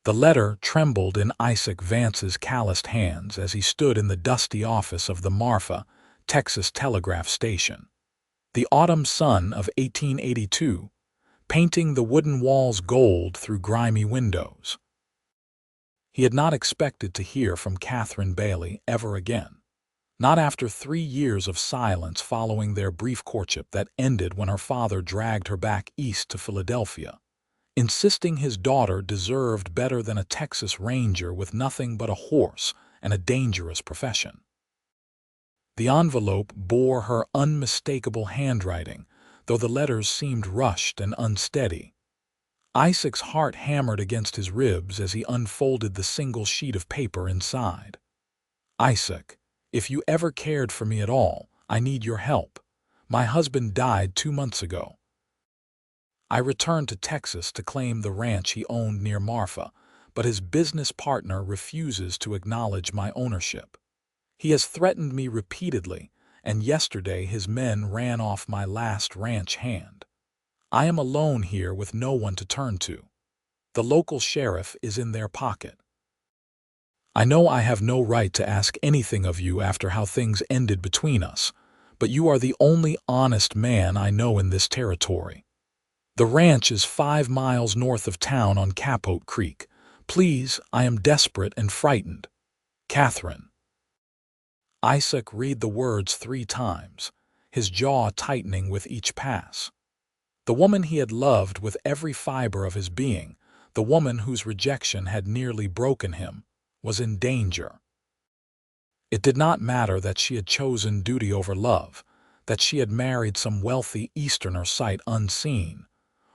The letter trembled in Isaac Vance's calloused hands as he stood in the dusty office of the Marfa, Texas telegraph station. The autumn sun of 1882, painting the wooden walls gold through grimy windows. He had not expected to hear from Katherine Bailey ever again. Not after 3 years of silence following their brief courtship that ended when her father dragged her back east to Philadelphia, insisting his daughter deserved better than a Texas Ranger with nothing but a horse and a dangerous profession. The envelope bore her unmistakable handwriting, though the letters seemed rushed and unsteady. Isaac's heart hammered against his ribs as he unfolded the single sheet of paper inside. "Isaac, if you ever cared for me at all, I need your help. My husband died 2 months ago. I returned to Texas to claim the ranch he owned near Marfa, but his business partner refuses to acknowledge my ownership. He has threatened me repeatedly, and yesterday his men ran off my last ranch hand. I am alone here with no one to turn to. The local sheriff is in their pocket. I know I have no right to ask anything of you after how things ended between us, but you are the only honest man I know in this territory. The ranch is 5 miles north of town on Capote Creek. Please, I am desperate and frightened. Katherine." Isaac read the words 3 times, his jaw tightening with each pass. The woman he had loved with every fiber of his being, the woman whose rejection had nearly broken him, was in danger. It did not matter that she had chosen duty over love, that she had married some wealthy Easterner sight unseen,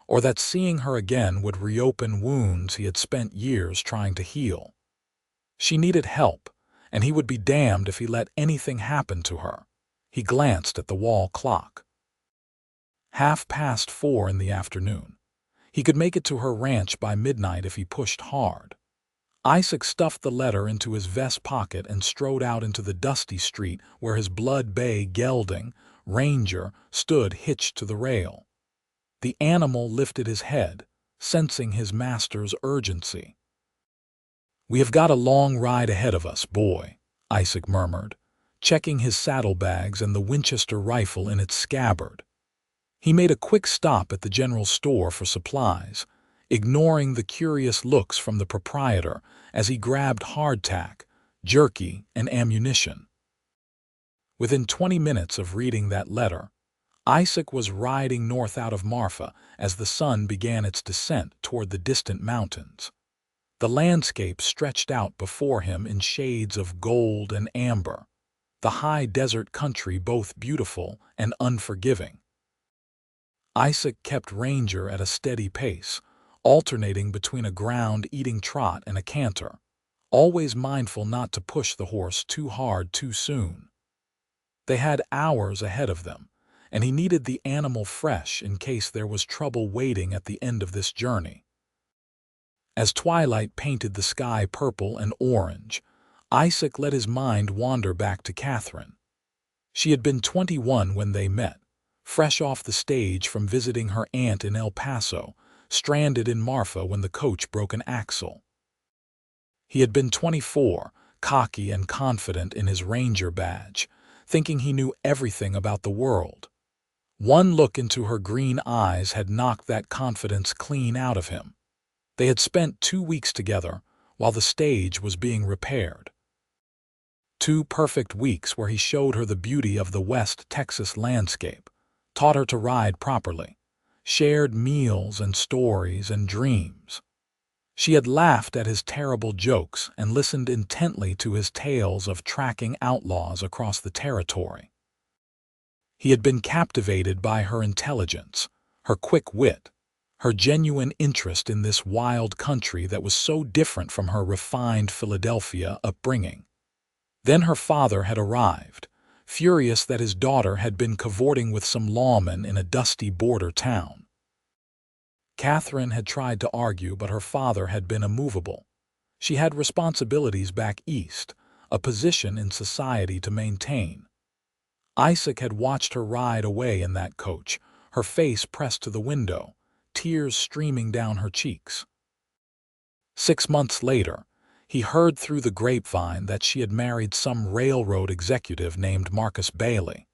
or that seeing her again would reopen wounds he had spent years trying to heal. She needed help, and he would be damned if he let anything happen to her. He glanced at the wall clock. 4:30 in the afternoon. He could make it to her ranch by midnight if he pushed hard. Isaac stuffed the letter into his vest pocket and strode out into the dusty street where his blood bay gelding, Ranger, stood hitched to the rail. The animal lifted his head, sensing his master's urgency. "We have got a long ride ahead of us, boy," Isaac murmured, checking his saddlebags and the Winchester rifle in its scabbard. He made a quick stop at the general store for supplies, ignoring the curious looks from the proprietor as he grabbed hardtack, jerky, and ammunition. Within 20 minutes of reading that letter, Isaac was riding north out of Marfa as the sun began its descent toward the distant mountains. The landscape stretched out before him in shades of gold and amber, the high desert country both beautiful and unforgiving. Isaac kept Ranger at a steady pace, alternating between a ground-eating trot and a canter, always mindful not to push the horse too hard too soon. They had hours ahead of them, and he needed the animal fresh in case there was trouble waiting at the end of this journey. As twilight painted the sky purple and orange, Isaac let his mind wander back to Katherine. She had been 21 when they met, fresh off the stage from visiting her aunt in El Paso, stranded in Marfa when the coach broke an axle. He had been 24, cocky and confident in his Ranger badge, thinking he knew everything about the world. One look into her green eyes had knocked that confidence clean out of him. They had spent 2 weeks together while the stage was being repaired. 2 perfect weeks where he showed her the beauty of the West Texas landscape, taught her to ride properly, shared meals and stories and dreams. She had laughed at his terrible jokes and listened intently to his tales of tracking outlaws across the territory. He had been captivated by her intelligence, her quick wit, her genuine interest in this wild country that was so different from her refined Philadelphia upbringing. Then her father had arrived, furious that his daughter had been cavorting with some lawman in a dusty border town. Katherine had tried to argue, but her father had been immovable. She had responsibilities back east, a position in society to maintain. Isaac had watched her ride away in that coach, her face pressed to the window, tears streaming down her cheeks. 6 months later, he heard through the grapevine that she had married some railroad executive named Marcus Bailey,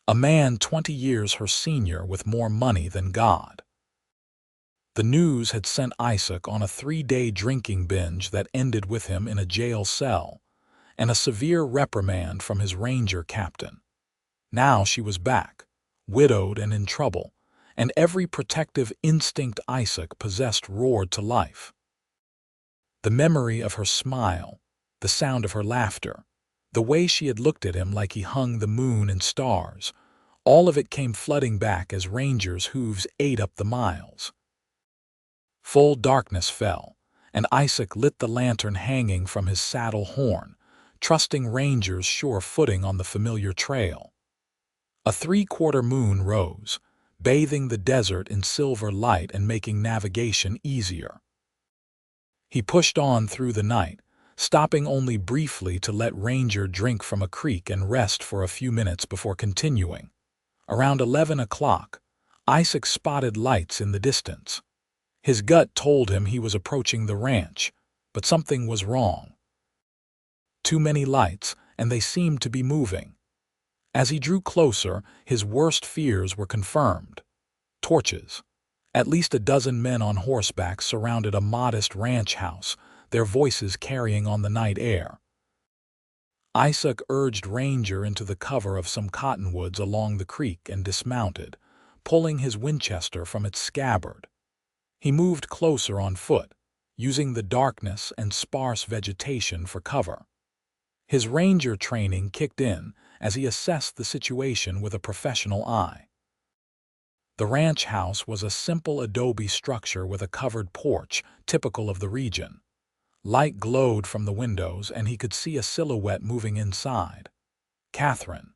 a man 20 years her senior with more money than God. The news had sent Isaac on a 3-day drinking binge that ended with him in a jail cell and a severe reprimand from his ranger captain. Now she was back, widowed and in trouble, and every protective instinct Isaac possessed roared to life. The memory of her smile, the sound of her laughter, the way she had looked at him like he hung the moon and stars, all of it came flooding back as Ranger's hooves ate up the miles. Full darkness fell, and Isaac lit the lantern hanging from his saddle horn, trusting Ranger's sure footing on the familiar trail. A 3/4 moon rose, bathing the desert in silver light and making navigation easier. He pushed on through the night, stopping only briefly to let Ranger drink from a creek and rest for a few minutes before continuing. Around 11 o'clock, Isaac spotted lights in the distance. His gut told him he was approaching the ranch, but something was wrong. Too many lights, and they seemed to be moving. As he drew closer, his worst fears were confirmed. Torches. At least a dozen men on horseback surrounded a modest ranch house, their voices carrying on the night air. Isaac urged Ranger into the cover of some cottonwoods along the creek and dismounted, pulling his Winchester from its scabbard. He moved closer on foot, using the darkness and sparse vegetation for cover. His ranger training kicked in as he assessed the situation with a professional eye. The ranch house was a simple adobe structure with a covered porch, typical of the region. Light glowed from the windows, and he could see a silhouette moving inside. Katherine.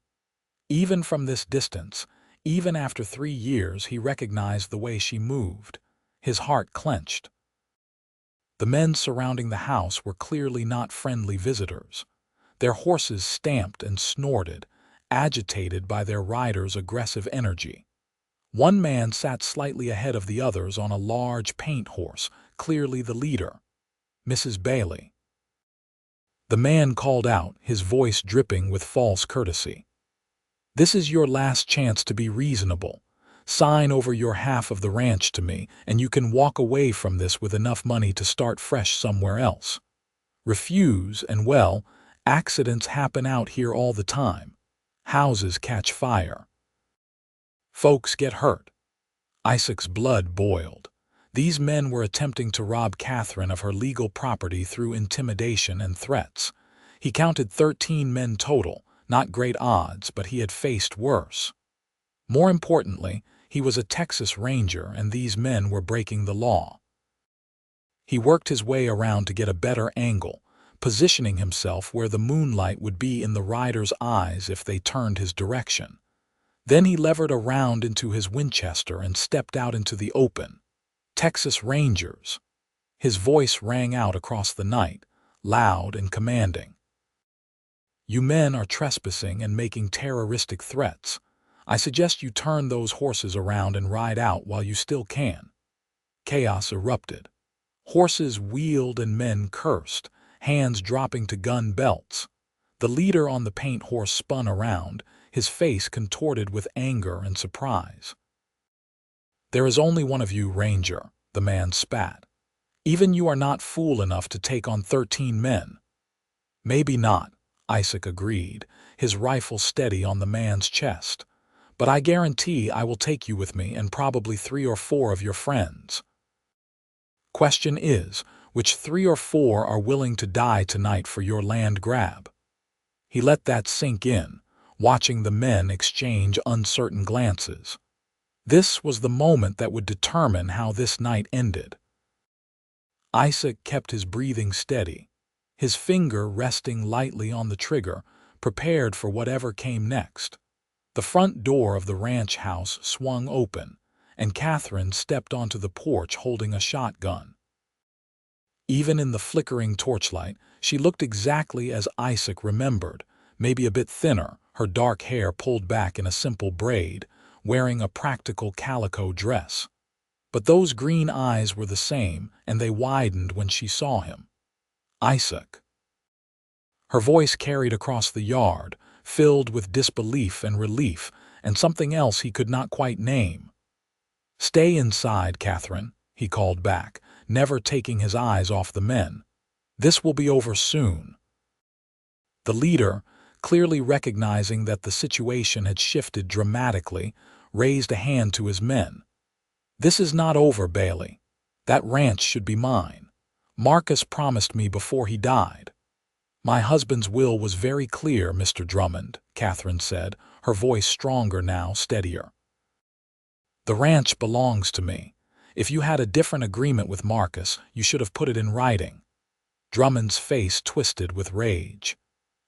Even from this distance, even after 3 years, he recognized the way she moved. His heart clenched. The men surrounding the house were clearly not friendly visitors. Their horses stamped and snorted, agitated by their riders' aggressive energy. One man sat slightly ahead of the others on a large paint horse, clearly the leader. Mrs. Bailey. The man called out, his voice dripping with false courtesy. "This is your last chance to be reasonable. Sign over your half of the ranch to me, and you can walk away from this with enough money to start fresh somewhere else. Refuse, and well, accidents happen out here all the time. Houses catch fire. Folks get hurt." Isaac's blood boiled. These men were attempting to rob Katherine of her legal property through intimidation and threats. He counted 13 men total, not great odds, but he had faced worse. More importantly, he was a Texas Ranger, and these men were breaking the law. He worked his way around to get a better angle, positioning himself where the moonlight would be in the riders' eyes if they turned his direction. Then he levered around into his Winchester and stepped out into the open. "Texas Rangers." His voice rang out across the night, loud and commanding. "You men are trespassing and making terroristic threats. I suggest you turn those horses around and ride out while you still can." Chaos erupted. Horses wheeled and men cursed, hands dropping to gun belts. The leader on the paint horse spun around, his face contorted with anger and surprise. "There is only one of you, Ranger," the man spat. "Even you are not fool enough to take on 13 men." "Maybe not," Isaac agreed, his rifle steady on the man's chest. "But I guarantee I will take you with me and probably 3 or 4 of your friends. Question is, which 3 or 4 are willing to die tonight for your land grab?" He let that sink in, watching the men exchange uncertain glances. This was the moment that would determine how this night ended. Isaac kept his breathing steady, his finger resting lightly on the trigger, prepared for whatever came next. The front door of the ranch house swung open, and Katherine stepped onto the porch holding a shotgun. Even in the flickering torchlight, she looked exactly as Isaac remembered, maybe a bit thinner, her dark hair pulled back in a simple braid, wearing a practical calico dress. But those green eyes were the same, and they widened when she saw him. Isaac. Her voice carried across the yard, filled with disbelief and relief, and something else he could not quite name. "Stay inside, Katherine," he called back, never taking his eyes off the men. "This will be over soon." The leader, clearly recognizing that the situation had shifted dramatically, raised a hand to his men. "This is not over, Bailey. That ranch should be mine. Marcus promised me before he died." "My husband's will was very clear, Mr. Drummond," Katherine said, her voice stronger now, steadier. "The ranch belongs to me. If you had a different agreement with Marcus, you should have put it in writing." Drummond's face twisted with rage.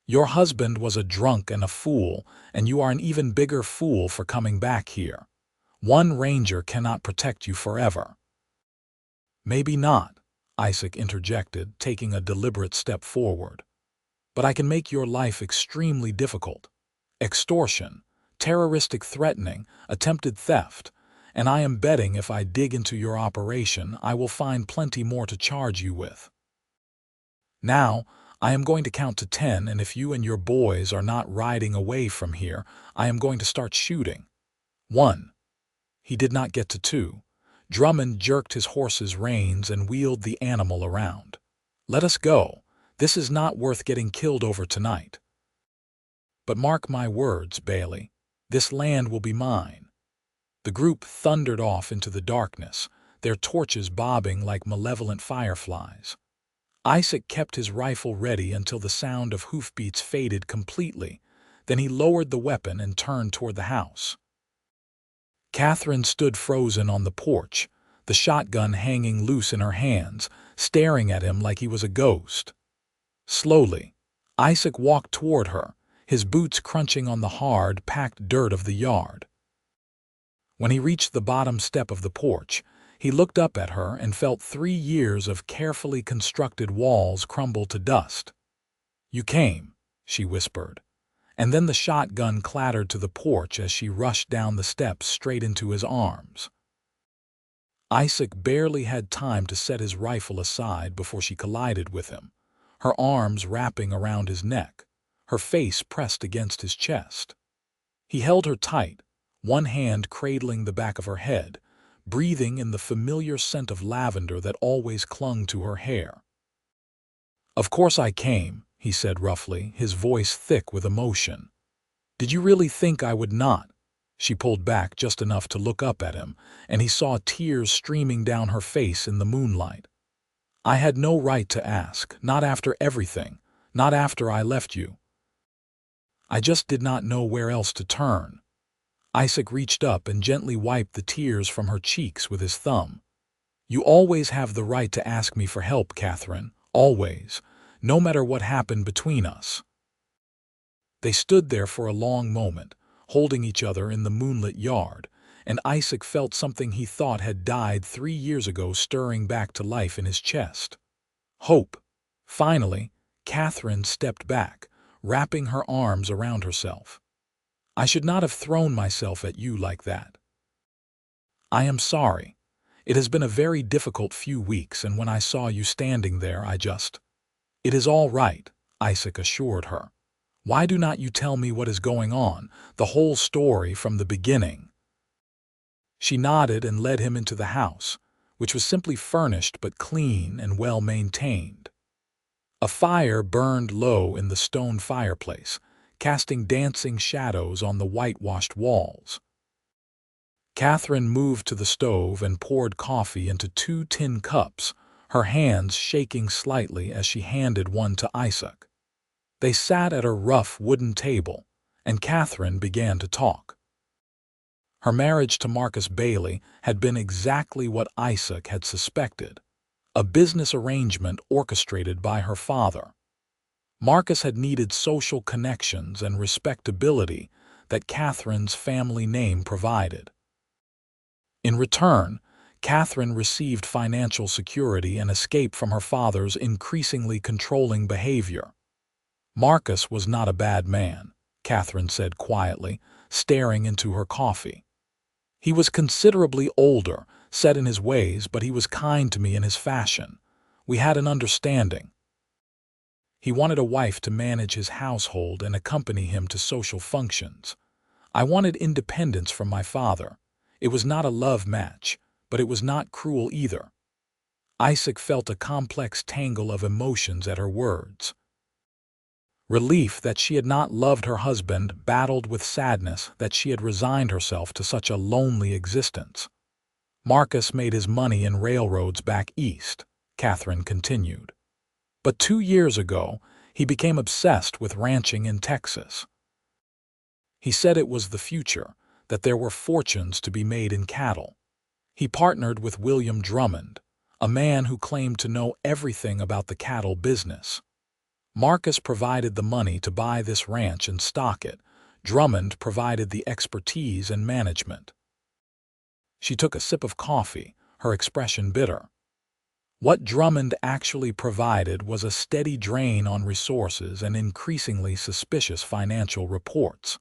"Your husband was a drunk and a fool, and you are an even bigger fool for coming back here. One ranger cannot protect you forever." "Maybe not," Isaac interjected, taking a deliberate step forward. "But I can make your life extremely difficult. Extortion, terroristic threatening, attempted theft, and I am betting if I dig into your operation, I will find plenty more to charge you with. Now, I am going to count to 10, and if you and your boys are not riding away from here, I am going to start shooting. 1. He did not get to 2. Drummond jerked his horse's reins and wheeled the animal around. "Let us go. This is not worth getting killed over tonight." "But mark my words, Bailey. This land will be mine." The group thundered off into the darkness, their torches bobbing like malevolent fireflies. Isaac kept his rifle ready until the sound of hoofbeats faded completely. Then he lowered the weapon and turned toward the house. Katherine stood frozen on the porch, the shotgun hanging loose in her hands, staring at him like he was a ghost. Slowly, Isaac walked toward her, his boots crunching on the hard, packed dirt of the yard. When he reached the bottom step of the porch, he looked up at her and felt 3 years of carefully constructed walls crumble to dust. "You came," she whispered, and then the shotgun clattered to the porch as she rushed down the steps straight into his arms. Isaac barely had time to set his rifle aside before she collided with him, her arms wrapping around his neck, her face pressed against his chest. He held her tight, one hand cradling the back of her head, breathing in the familiar scent of lavender that always clung to her hair. "Of course I came," he said roughly, his voice thick with emotion. "Did you really think I would not?" She pulled back just enough to look up at him, and he saw tears streaming down her face in the moonlight. "I had no right to ask, not after everything, not after I left you. I just did not know where else to turn." Isaac reached up and gently wiped the tears from her cheeks with his thumb. "You always have the right to ask me for help, Katherine, always, no matter what happened between us." They stood there for a long moment, holding each other in the moonlit yard, and Isaac felt something he thought had died 3 years ago stirring back to life in his chest. Hope. Finally, Katherine stepped back, wrapping her arms around herself. "I should not have thrown myself at you like that. I am sorry. It has been a very difficult few weeks, and when I saw you standing there, It is all right," Isaac assured her. "Why do not you tell me what is going on, the whole story from the beginning?" She nodded and led him into the house, which was simply furnished but clean and well maintained. A fire burned low in the stone fireplace, casting dancing shadows on the whitewashed walls. Katherine moved to the stove and poured coffee into 2 tin cups, her hands shaking slightly as she handed one to Isaac. They sat at a rough wooden table, and Katherine began to talk. Her marriage to Marcus Bailey had been exactly what Isaac had suspected, a business arrangement orchestrated by her father. Marcus had needed social connections and respectability that Katherine's family name provided. In return, Katherine received financial security and escape from her father's increasingly controlling behavior. "Marcus was not a bad man," Katherine said quietly, staring into her coffee. "He was considerably older, set in his ways, but he was kind to me in his fashion. We had an understanding. He wanted a wife to manage his household and accompany him to social functions. I wanted independence from my father. It was not a love match, but it was not cruel either. Isaac felt a complex tangle of emotions at her words. Relief that she had not loved her husband battled with sadness that she had resigned herself to such a lonely existence. Marcus made his money in railroads back east, Katherine continued. But 2 years ago, he became obsessed with ranching in Texas. He said it was the future, that there were fortunes to be made in cattle. He partnered with William Drummond, a man who claimed to know everything about the cattle business. Marcus provided the money to buy this ranch and stock it. Drummond provided the expertise and management. She took a sip of coffee, her expression bitter. What Drummond actually provided was a steady drain on resources and increasingly suspicious financial reports.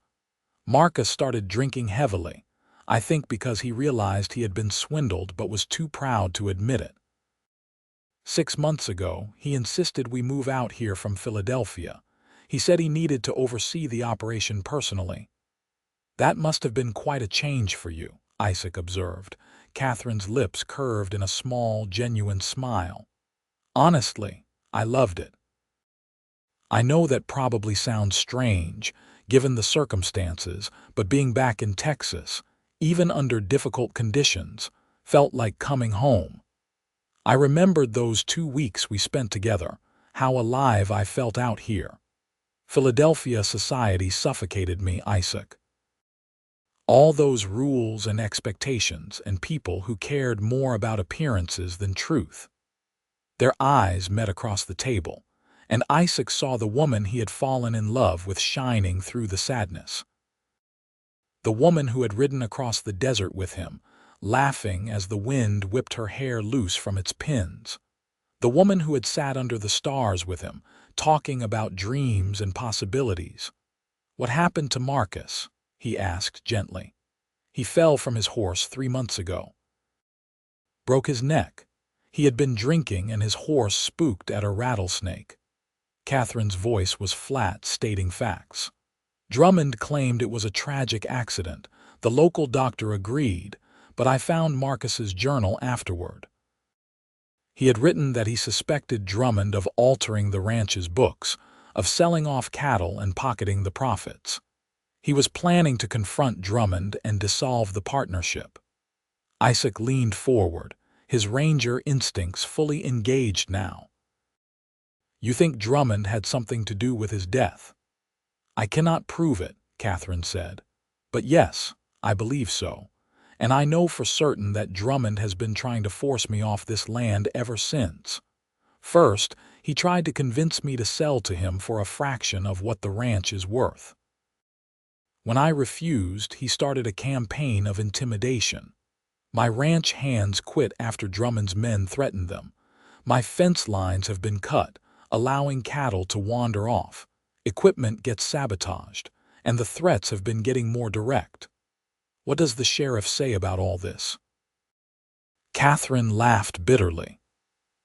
Marcus started drinking heavily, I think because he realized he had been swindled but was too proud to admit it. 6 months ago, he insisted we move out here from Philadelphia. He said he needed to oversee the operation personally. That must have been quite a change for you, Isaac observed. Katherine's lips curved in a small, genuine smile. Honestly, I loved it. I know that probably sounds strange, given the circumstances, but being back in Texas, even under difficult conditions, felt like coming home. I remembered those 2 weeks we spent together, how alive I felt out here. Philadelphia society suffocated me, Isaac. All those rules and expectations and people who cared more about appearances than truth. Their eyes met across the table, and Isaac saw the woman he had fallen in love with shining through the sadness. The woman who had ridden across the desert with him, laughing as the wind whipped her hair loose from its pins. The woman who had sat under the stars with him, talking about dreams and possibilities. What happened to Marcus? He asked gently. He fell from his horse 3 months ago. Broke his neck. He had been drinking and his horse spooked at a rattlesnake. Katherine's voice was flat, stating facts. Drummond claimed it was a tragic accident. The local doctor agreed, but I found Marcus's journal afterward. He had written that he suspected Drummond of altering the ranch's books, of selling off cattle and pocketing the profits. He was planning to confront Drummond and dissolve the partnership. Isaac leaned forward, his ranger instincts fully engaged now. You think Drummond had something to do with his death? I cannot prove it, Katherine said. But yes, I believe so. And I know for certain that Drummond has been trying to force me off this land ever since. First, he tried to convince me to sell to him for a fraction of what the ranch is worth. When I refused, he started a campaign of intimidation. My ranch hands quit after Drummond's men threatened them. My fence lines have been cut, allowing cattle to wander off. Equipment gets sabotaged, and the threats have been getting more direct. What does the sheriff say about all this? Katherine laughed bitterly.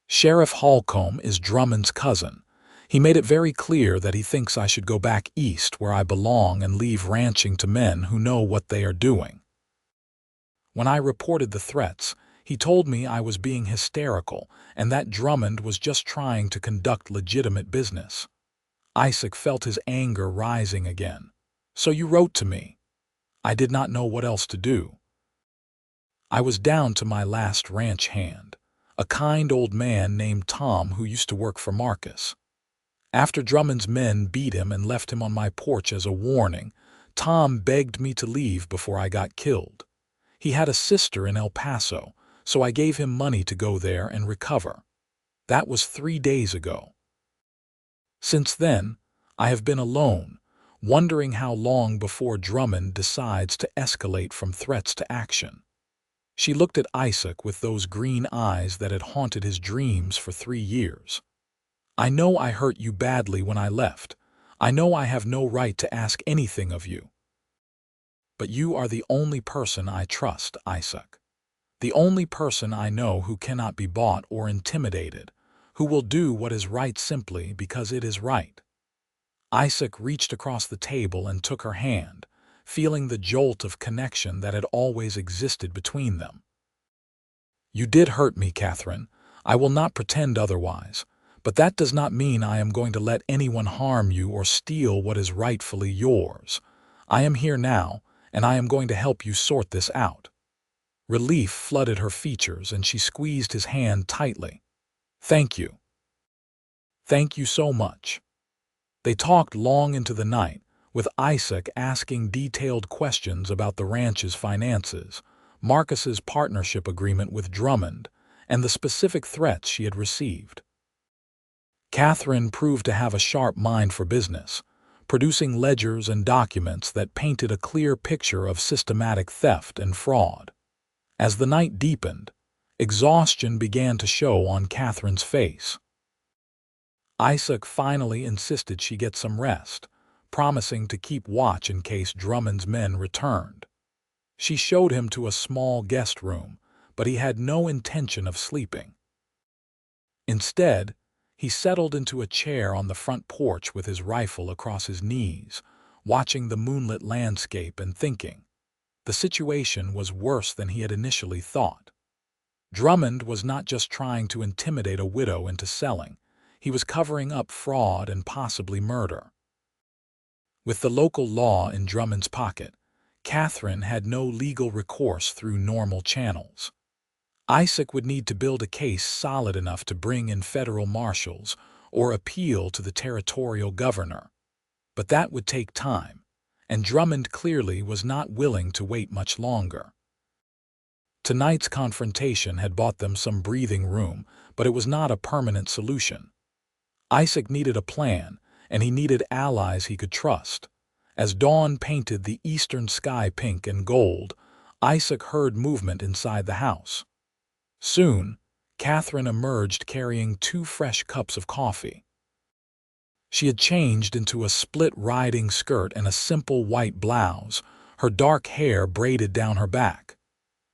Sheriff Holcomb is Drummond's cousin. He made it very clear that he thinks I should go back east where I belong and leave ranching to men who know what they are doing. When I reported the threats, he told me I was being hysterical and that Drummond was just trying to conduct legitimate business. Isaac felt his anger rising again. So you wrote to me. I did not know what else to do. I was down to my last ranch hand, a kind old man named Tom who used to work for Marcus. After Drummond's men beat him and left him on my porch as a warning, Tom begged me to leave before I got killed. He had a sister in El Paso, so I gave him money to go there and recover. That was 3 days ago. Since then, I have been alone, wondering how long before Drummond decides to escalate from threats to action. She looked at Isaac with those green eyes that had haunted his dreams for 3 years. I know I hurt you badly when I left. I know I have no right to ask anything of you. But you are the only person I trust, Isaac. The only person I know who cannot be bought or intimidated, who will do what is right simply because it is right." Isaac reached across the table and took her hand, feeling the jolt of connection that had always existed between them. "You did hurt me, Katherine. I will not pretend otherwise. But that does not mean I am going to let anyone harm you or steal what is rightfully yours. I am here now, and I am going to help you sort this out." Relief flooded her features, and she squeezed his hand tightly. "Thank you. Thank you so much." They talked long into the night, with Isaac asking detailed questions about the ranch's finances, Marcus's partnership agreement with Drummond, and the specific threats she had received. Katherine proved to have a sharp mind for business, producing ledgers and documents that painted a clear picture of systematic theft and fraud. As the night deepened, exhaustion began to show on Katherine's face. Isaac finally insisted she get some rest, promising to keep watch in case Drummond's men returned. She showed him to a small guest room, but he had no intention of sleeping. Instead, he settled into a chair on the front porch with his rifle across his knees, watching the moonlit landscape and thinking. The situation was worse than he had initially thought. Drummond was not just trying to intimidate a widow into selling. He was covering up fraud and possibly murder. With the local law in Drummond's pocket, Katherine had no legal recourse through normal channels. Isaac would need to build a case solid enough to bring in federal marshals or appeal to the territorial governor. But that would take time, and Drummond clearly was not willing to wait much longer. Tonight's confrontation had bought them some breathing room, but it was not a permanent solution. Isaac needed a plan, and he needed allies he could trust. As dawn painted the eastern sky pink and gold, Isaac heard movement inside the house. Soon, Katherine emerged carrying 2 fresh cups of coffee. She had changed into a split riding skirt and a simple white blouse, her dark hair braided down her back.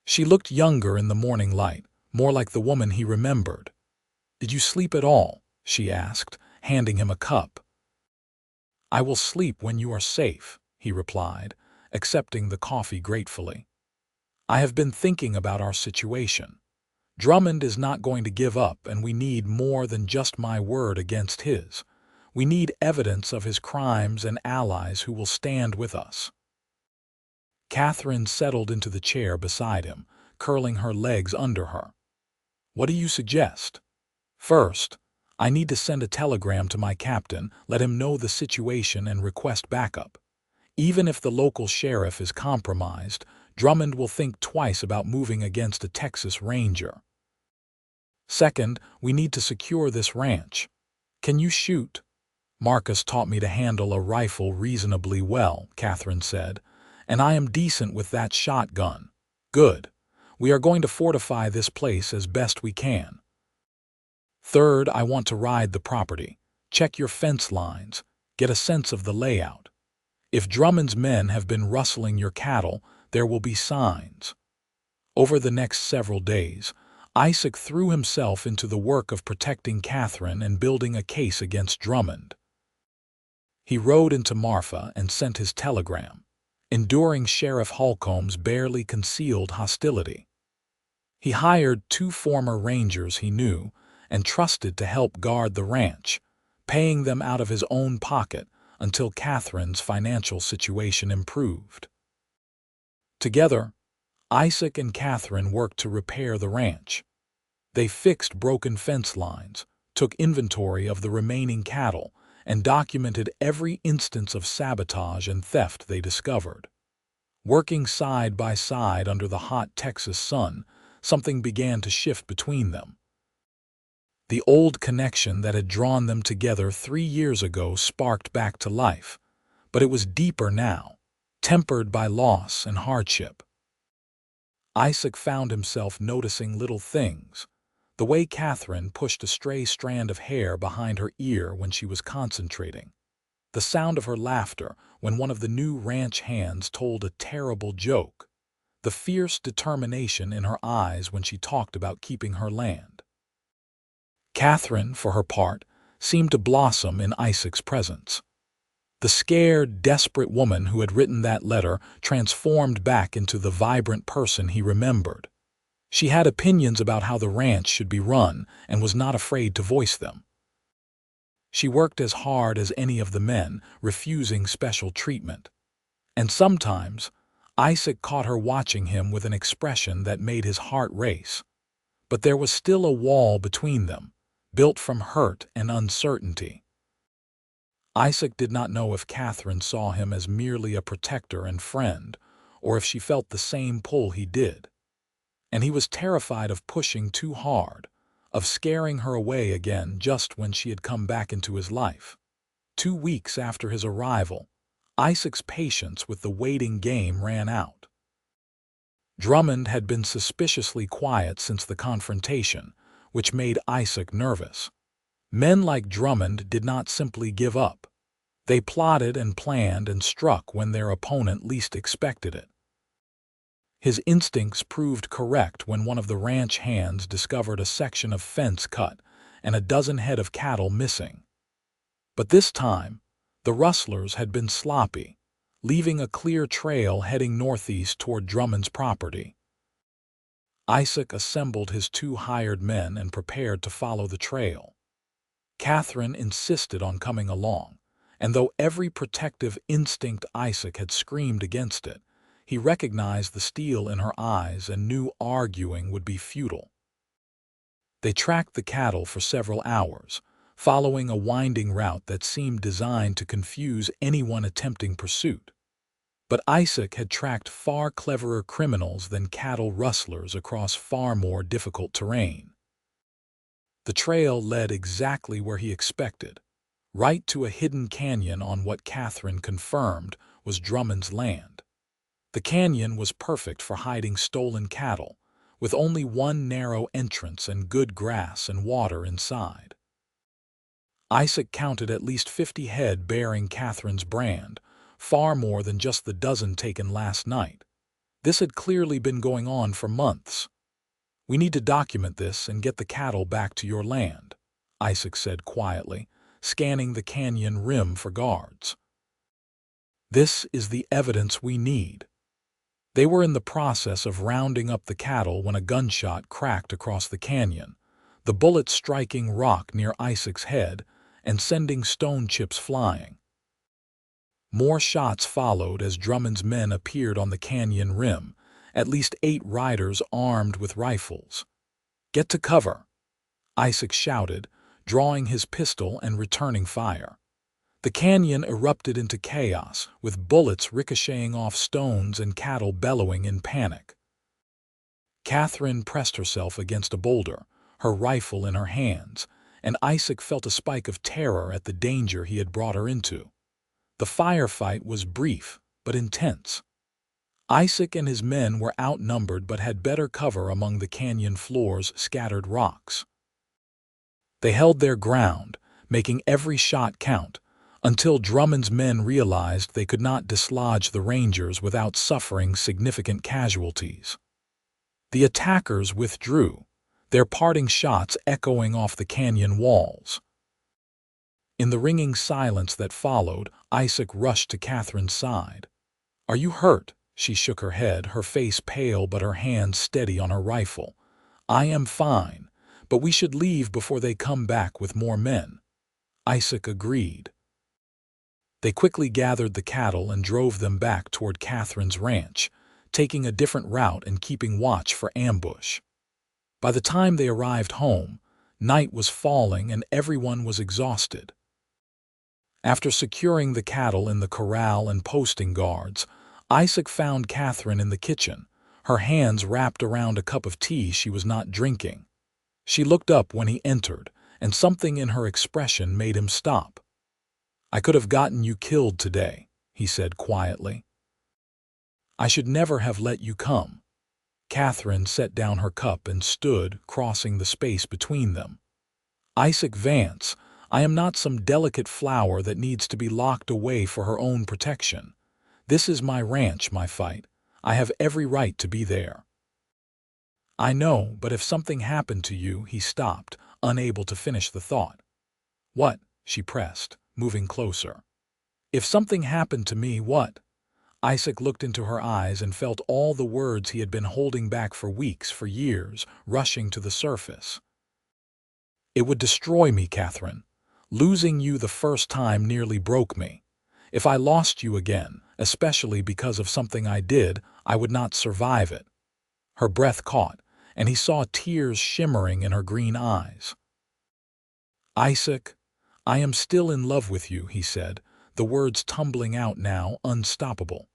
She looked younger in the morning light, more like the woman he remembered. "Did you sleep at all?" she asked, handing him a cup. "I will sleep when you are safe," he replied, accepting the coffee gratefully. "I have been thinking about our situation. Drummond is not going to give up, and we need more than just my word against his. We need evidence of his crimes and allies who will stand with us." Katherine settled into the chair beside him, curling her legs under her. "What do you suggest?" "First, I need to send a telegram to my captain, let him know the situation and request backup. Even if the local sheriff is compromised, Drummond will think twice about moving against a Texas Ranger. Second, we need to secure this ranch. Can you shoot?" "Marcus taught me to handle a rifle reasonably well," Katherine said, "and I am decent with that shotgun." "Good. We are going to fortify this place as best we can. Third, I want to ride the property, check your fence lines, get a sense of the layout. If Drummond's men have been rustling your cattle, there will be signs." Over the next several days, Isaac threw himself into the work of protecting Katherine and building a case against Drummond. He rode into Marfa and sent his telegram, enduring Sheriff Holcomb's barely concealed hostility. He hired 2 former rangers he knew and trusted to help guard the ranch, paying them out of his own pocket until Katherine's financial situation improved. Together, Isaac and Katherine worked to repair the ranch. They fixed broken fence lines, took inventory of the remaining cattle, and documented every instance of sabotage and theft they discovered. Working side by side under the hot Texas sun, something began to shift between them. The old connection that had drawn them together 3 years ago sparked back to life, but it was deeper now, tempered by loss and hardship. Isaac found himself noticing little things, the way Katherine pushed a stray strand of hair behind her ear when she was concentrating, the sound of her laughter when one of the new ranch hands told a terrible joke, the fierce determination in her eyes when she talked about keeping her land. Katherine, for her part, seemed to blossom in Isaac's presence. The scared, desperate woman who had written that letter transformed back into the vibrant person he remembered. She had opinions about how the ranch should be run and was not afraid to voice them. She worked as hard as any of the men, refusing special treatment. And sometimes, Isaac caught her watching him with an expression that made his heart race. But there was still a wall between them, built from hurt and uncertainty. Isaac did not know if Katherine saw him as merely a protector and friend, or if she felt the same pull he did. And he was terrified of pushing too hard, of scaring her away again just when she had come back into his life. 2 weeks after his arrival, Isaac's patience with the waiting game ran out. Drummond had been suspiciously quiet since the confrontation, which made Isaac nervous. Men like Drummond did not simply give up. They plotted and planned and struck when their opponent least expected it. His instincts proved correct when one of the ranch hands discovered a section of fence cut and a dozen head of cattle missing. But this time, the rustlers had been sloppy, leaving a clear trail heading northeast toward Drummond's property. Isaac assembled his 2 hired men and prepared to follow the trail. Katherine insisted on coming along, and though every protective instinct Isaac had screamed against it, he recognized the steel in her eyes and knew arguing would be futile. They tracked the cattle for several hours, following a winding route that seemed designed to confuse anyone attempting pursuit. But Isaac had tracked far cleverer criminals than cattle rustlers across far more difficult terrain. The trail led exactly where he expected, right to a hidden canyon on what Katherine confirmed was Drummond's land. The canyon was perfect for hiding stolen cattle, with only one narrow entrance and good grass and water inside. Isaac counted at least 50 head bearing Katherine's brand, far more than just the dozen taken last night. This had clearly been going on for months. "We need to document this and get the cattle back to your land," Isaac said quietly, scanning the canyon rim for guards. "This is the evidence we need." They were in the process of rounding up the cattle when a gunshot cracked across the canyon, the bullet striking rock near Isaac's head and sending stone chips flying. More shots followed as Drummond's men appeared on the canyon rim, at least 8 riders armed with rifles. "Get to cover," Isaac shouted, drawing his pistol and returning fire. The canyon erupted into chaos, with bullets ricocheting off stones and cattle bellowing in panic. Katherine pressed herself against a boulder, her rifle in her hands, and Isaac felt a spike of terror at the danger he had brought her into. The firefight was brief, but intense. Isaac and his men were outnumbered but had better cover among the canyon floor's scattered rocks. They held their ground, making every shot count, until Drummond's men realized they could not dislodge the Rangers without suffering significant casualties. The attackers withdrew, their parting shots echoing off the canyon walls. In the ringing silence that followed, Isaac rushed to Katherine's side. "Are you hurt?" She shook her head, her face pale but her hands steady on her rifle. "I am fine, but we should leave before they come back with more men." Isaac agreed. They quickly gathered the cattle and drove them back toward Katherine's ranch, taking a different route and keeping watch for ambush. By the time they arrived home, night was falling and everyone was exhausted. After securing the cattle in the corral and posting guards, Isaac found Katherine in the kitchen, her hands wrapped around a cup of tea she was not drinking. She looked up when he entered, and something in her expression made him stop. "I could have gotten you killed today," he said quietly. "I should never have let you come." Katherine set down her cup and stood, crossing the space between them. "Isaac Vance, I am not some delicate flower that needs to be locked away for her own protection. This is my ranch, my fight. I have every right to be there. I know, but if something happened to you, he stopped, unable to finish the thought. What? She pressed, moving closer. If something happened to me, what? Isaac looked into her eyes and felt all the words he had been holding back for weeks, for years, rushing to the surface. It would destroy me, Katherine. Losing you the first time nearly broke me. If I lost you again, especially because of something I did, I would not survive it. Her breath caught, and he saw tears shimmering in her green eyes. Isaac, I am still in love with you, he said, the words tumbling out now, unstoppable.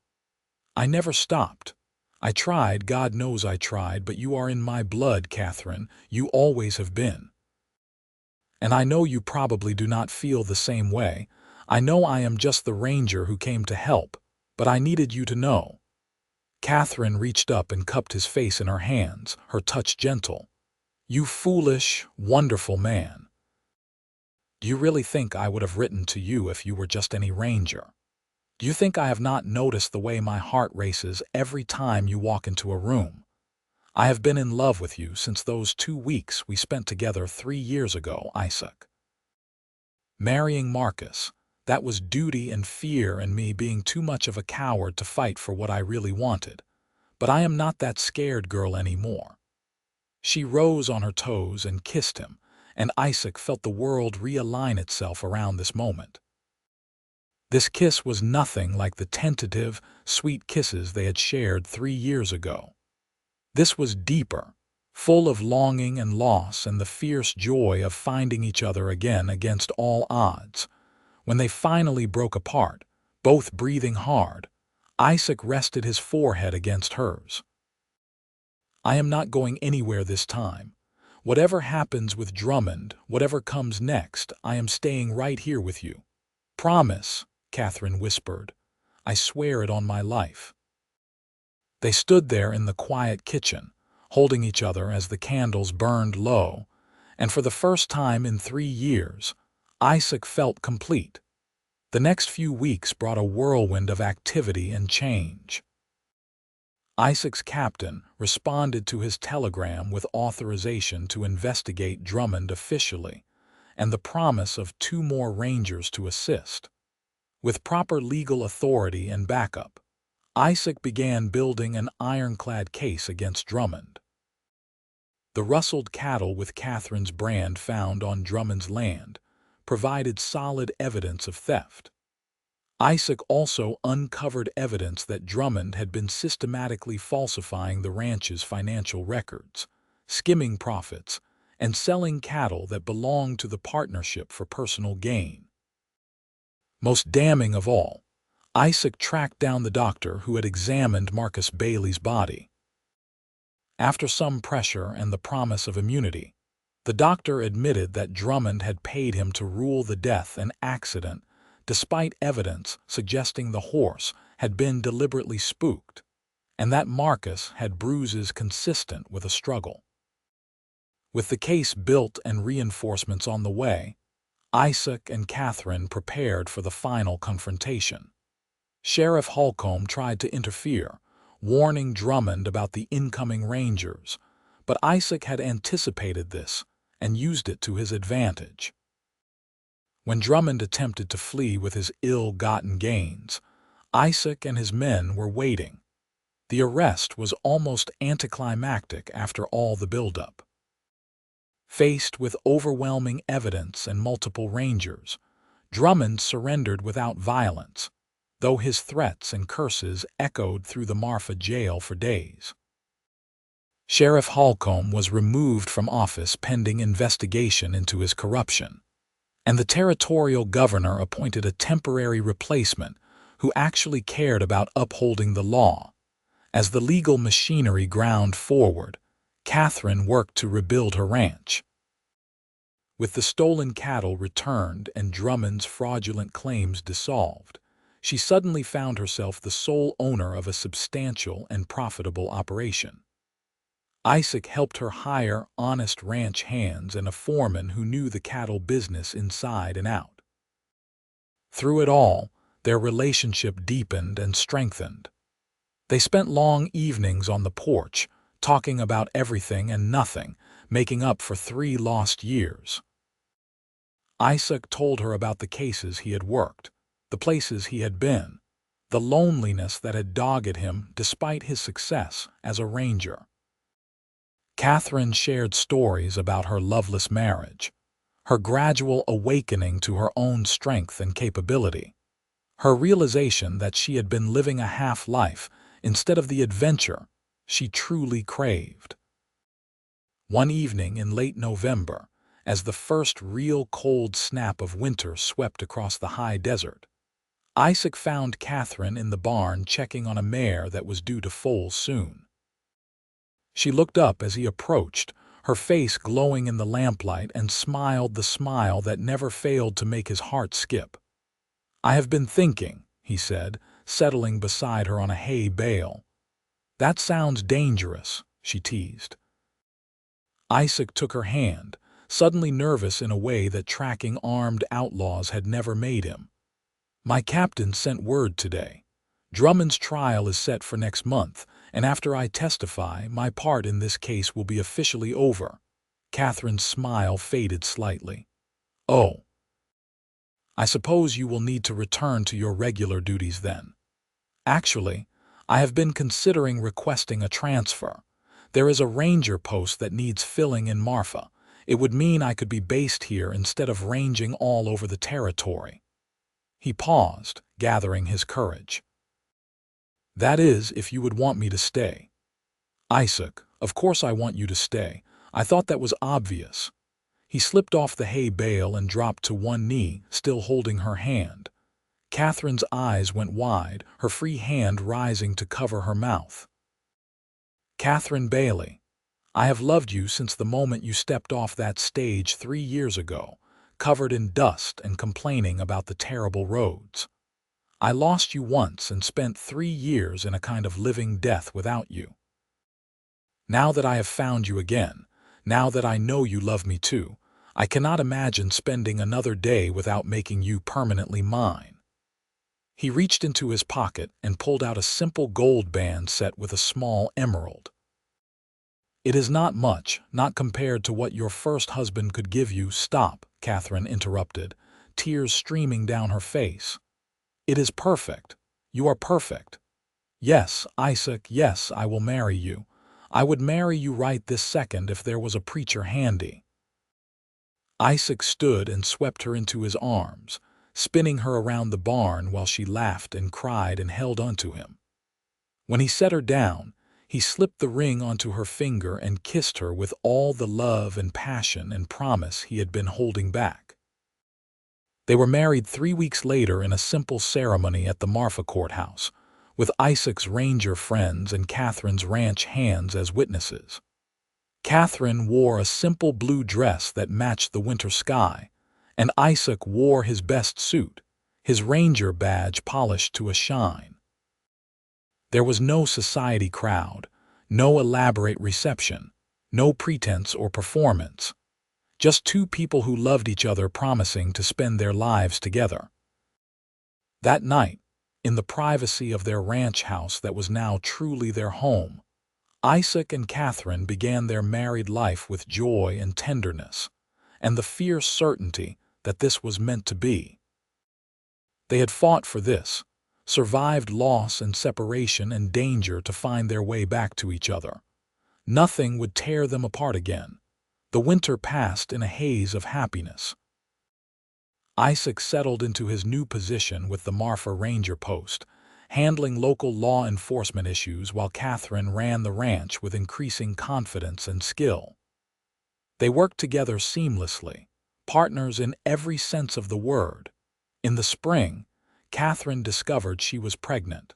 I never stopped. I tried, God knows I tried, but you are in my blood, Katherine. You always have been. And I know you probably do not feel the same way. I know I am just the ranger who came to help, but I needed you to know. Katherine reached up and cupped his face in her hands, her touch gentle. You foolish, wonderful man. Do you really think I would have written to you if you were just any ranger? Do you think I have not noticed the way my heart races every time you walk into a room? I have been in love with you since those 2 weeks we spent together 3 years ago, Isaac. Marrying Marcus, that was duty and fear and me being too much of a coward to fight for what I really wanted. But I am not that scared girl anymore. She rose on her toes and kissed him, and Isaac felt the world realign itself around this moment. This kiss was nothing like the tentative, sweet kisses they had shared 3 years ago. This was deeper, full of longing and loss and the fierce joy of finding each other again against all odds. When they finally broke apart, both breathing hard, Isaac rested his forehead against hers. I am not going anywhere this time. Whatever happens with Drummond, whatever comes next, I am staying right here with you. Promise, Katherine whispered. I swear it on my life. They stood there in the quiet kitchen, holding each other as the candles burned low, and for the first time in 3 years, Isaac felt complete. The next few weeks brought a whirlwind of activity and change. Isaac's captain responded to his telegram with authorization to investigate Drummond officially, and the promise of 2 more rangers to assist. With proper legal authority and backup, Isaac began building an ironclad case against Drummond. The rustled cattle with Katherine's brand found on Drummond's land provided solid evidence of theft. Isaac also uncovered evidence that Drummond had been systematically falsifying the ranch's financial records, skimming profits, and selling cattle that belonged to the partnership for personal gain. Most damning of all, Isaac tracked down the doctor who had examined Marcus Bailey's body. After some pressure and the promise of immunity, the doctor admitted that Drummond had paid him to rule the death and accident, despite evidence suggesting the horse had been deliberately spooked, and that Marcus had bruises consistent with a struggle. With the case built and reinforcements on the way, Isaac and Katherine prepared for the final confrontation. Sheriff Holcomb tried to interfere, warning Drummond about the incoming rangers, but Isaac had anticipated this and used it to his advantage. When Drummond attempted to flee with his ill-gotten gains, Isaac and his men were waiting. The arrest was almost anticlimactic after all the buildup. Faced with overwhelming evidence and multiple rangers, Drummond surrendered without violence, though his threats and curses echoed through the Marfa jail for days. Sheriff Holcomb was removed from office pending investigation into his corruption, and the territorial governor appointed a temporary replacement who actually cared about upholding the law. As the legal machinery ground forward, Katherine worked to rebuild her ranch. With the stolen cattle returned and Drummond's fraudulent claims dissolved, she suddenly found herself the sole owner of a substantial and profitable operation. Isaac helped her hire honest ranch hands and a foreman who knew the cattle business inside and out. Through it all, their relationship deepened and strengthened. They spent long evenings on the porch, talking about everything and nothing, making up for 3 lost years. Isaac told her about the cases he had worked, the places he had been, the loneliness that had dogged him despite his success as a ranger. Katherine shared stories about her loveless marriage, her gradual awakening to her own strength and capability, her realization that she had been living a half-life instead of the adventure she truly craved. One evening in late November, as the first real cold snap of winter swept across the high desert, Isaac found Katherine in the barn checking on a mare that was due to foal soon. She looked up as he approached, her face glowing in the lamplight, and smiled the smile that never failed to make his heart skip. "I have been thinking," he said, settling beside her on a hay bale. "That sounds dangerous," she teased. Isaac took her hand, suddenly nervous in a way that tracking armed outlaws had never made him. "My captain sent word today. Drummond's trial is set for next month, and after I testify, my part in this case will be officially over." Katherine's smile faded slightly. "Oh, I suppose you will need to return to your regular duties then." "Actually, I have been considering requesting a transfer. There is a ranger post that needs filling in Marfa. It would mean I could be based here instead of ranging all over the territory." He paused, gathering his courage. "That is, if you would want me to stay." "Isaac, of course I want you to stay. I thought that was obvious." He slipped off the hay bale and dropped to one knee, still holding her hand. Katherine's eyes went wide, her free hand rising to cover her mouth. "Katherine Bailey, I have loved you since the moment you stepped off that stage 3 years ago, covered in dust and complaining about the terrible roads. I lost you once and spent 3 years in a kind of living death without you. Now that I have found you again, now that I know you love me too, I cannot imagine spending another day without making you permanently mine." He reached into his pocket and pulled out a simple gold band set with a small emerald. "It is not much, not compared to what your first husband could give you." "Stop," Katherine interrupted, tears streaming down her face. "It is perfect. You are perfect. Yes, Isaac, yes, I will marry you. I would marry you right this second if there was a preacher handy." Isaac stood and swept her into his arms, spinning her around the barn while she laughed and cried and held onto him. When he set her down, he slipped the ring onto her finger and kissed her with all the love and passion and promise he had been holding back. They were married 3 weeks later in a simple ceremony at the Marfa courthouse, with Isaac's ranger friends and Katherine's ranch hands as witnesses. Katherine wore a simple blue dress that matched the winter sky, and Isaac wore his best suit, his ranger badge polished to a shine. There was no society crowd, no elaborate reception, no pretense or performance. Just 2 people who loved each other promising to spend their lives together. That night, in the privacy of their ranch house that was now truly their home, Isaac and Katherine began their married life with joy and tenderness, and the fierce certainty that this was meant to be. They had fought for this, survived loss and separation and danger to find their way back to each other. Nothing would tear them apart again. The winter passed in a haze of happiness. Isaac settled into his new position with the Marfa Ranger Post, handling local law enforcement issues while Katherine ran the ranch with increasing confidence and skill. They worked together seamlessly, partners in every sense of the word. In the spring, Katherine discovered she was pregnant.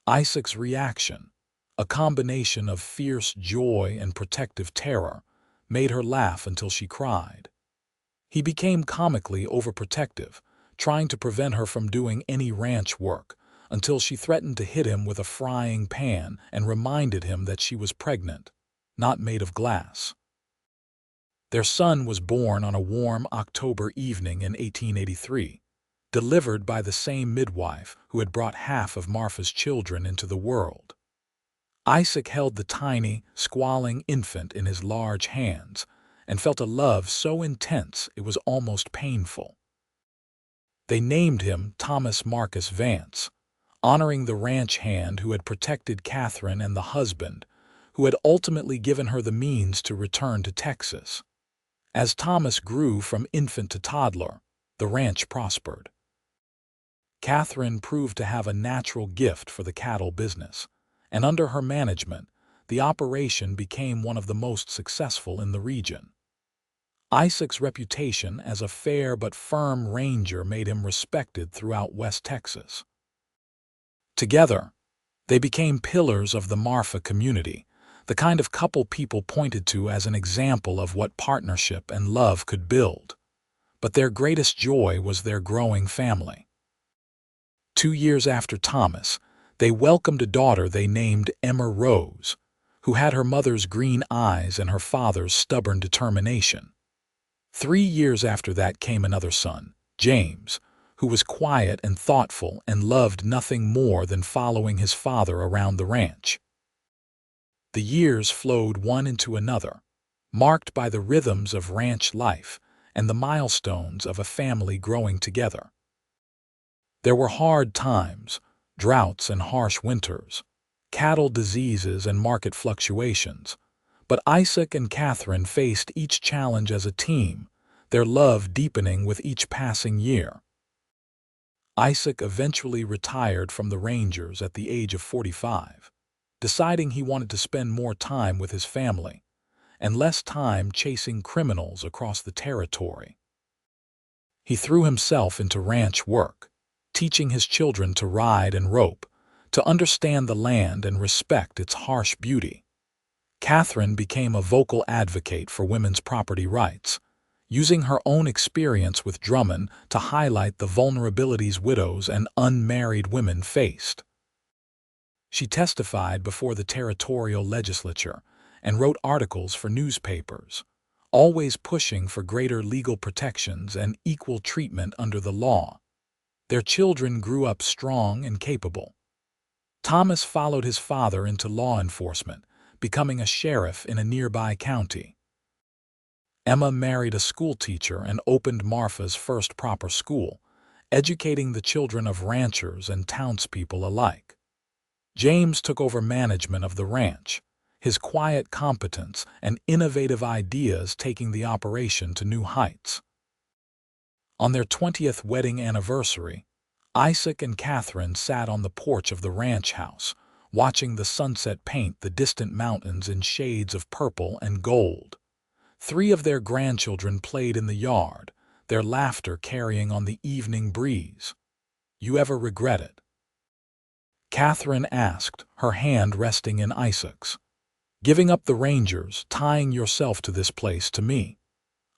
Isaac's reaction, a combination of fierce joy and protective terror, made her laugh until she cried. He became comically overprotective, trying to prevent her from doing any ranch work, until she threatened to hit him with a frying pan and reminded him that she was pregnant, not made of glass. Their son was born on a warm October evening in 1883, delivered by the same midwife who had brought half of Martha's children into the world. Isaac held the tiny, squalling infant in his large hands and felt a love so intense it was almost painful. They named him Thomas Marcus Vance, honoring the ranch hand who had protected Katherine and the husband, who had ultimately given her the means to return to Texas. As Thomas grew from infant to toddler, the ranch prospered. Katherine proved to have a natural gift for the cattle business, and under her management, the operation became one of the most successful in the region. Isaac's reputation as a fair but firm ranger made him respected throughout West Texas. Together, they became pillars of the Marfa community, the kind of couple people pointed to as an example of what partnership and love could build. But their greatest joy was their growing family. 2 years after Thomas, they welcomed a daughter they named Emma Rose, who had her mother's green eyes and her father's stubborn determination. 3 years after that came another son, James, who was quiet and thoughtful and loved nothing more than following his father around the ranch. The years flowed one into another, marked by the rhythms of ranch life and the milestones of a family growing together. There were hard times, droughts and harsh winters, cattle diseases and market fluctuations, but Isaac and Katherine faced each challenge as a team, their love deepening with each passing year. Isaac eventually retired from the Rangers at the age of 45, deciding he wanted to spend more time with his family and less time chasing criminals across the territory. He threw himself into ranch work, teaching his children to ride and rope, to understand the land and respect its harsh beauty. Katherine became a vocal advocate for women's property rights, using her own experience with Drummond to highlight the vulnerabilities widows and unmarried women faced. She testified before the territorial legislature and wrote articles for newspapers, always pushing for greater legal protections and equal treatment under the law. Their children grew up strong and capable. Thomas followed his father into law enforcement, becoming a sheriff in a nearby county. Emma married a schoolteacher and opened Marfa's first proper school, educating the children of ranchers and townspeople alike. James took over management of the ranch, his quiet competence and innovative ideas taking the operation to new heights. On their 20th wedding anniversary, Isaac and Katherine sat on the porch of the ranch house, watching the sunset paint the distant mountains in shades of purple and gold. 3 of their grandchildren played in the yard, their laughter carrying on the evening breeze. "You ever regret it?" Katherine asked, her hand resting in Isaac's. "Giving up the Rangers, tying yourself to this place, to me."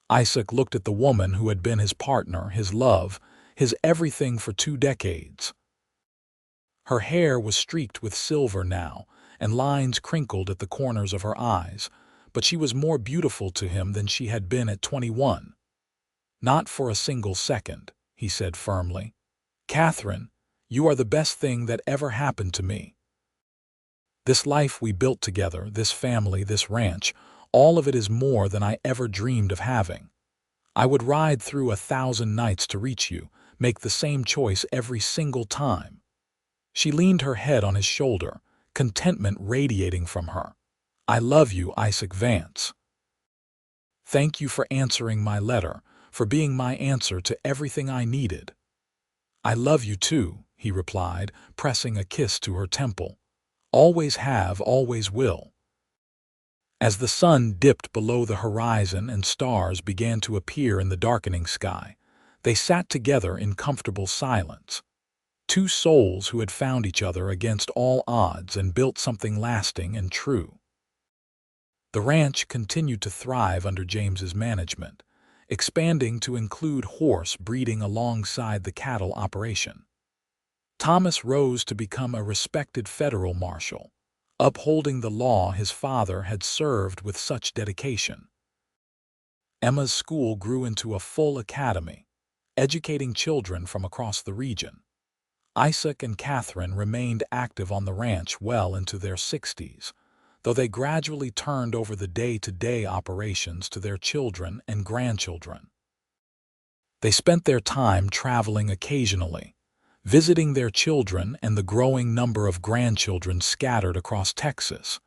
Isaac looked at the woman who had been his partner, his love, his everything for 2 decades. Her hair was streaked with silver now, and lines crinkled at the corners of her eyes, but she was more beautiful to him than she had been at 21. "Not for a single second," he said firmly. "Katherine, you are the best thing that ever happened to me. This life we built together, this family, this ranch, all of it is more than I ever dreamed of having. I would ride through 1,000 nights to reach you, make the same choice every single time." She leaned her head on his shoulder, contentment radiating from her. "I love you, Isaac Vance. Thank you for answering my letter, for being my answer to everything I needed." "I love you too," he replied, pressing a kiss to her temple. "Always have, always will." As the sun dipped below the horizon and stars began to appear in the darkening sky, they sat together in comfortable silence. 2 souls who had found each other against all odds and built something lasting and true. The ranch continued to thrive under James's management, expanding to include horse breeding alongside the cattle operation. Thomas rose to become a respected federal marshal, upholding the law his father had served with such dedication. Emma's school grew into a full academy, educating children from across the region. Isaac and Katherine remained active on the ranch well into their 60s, though they gradually turned over the day-to-day operations to their children and grandchildren. They spent their time traveling occasionally, visiting their children and the growing number of grandchildren scattered across Texas,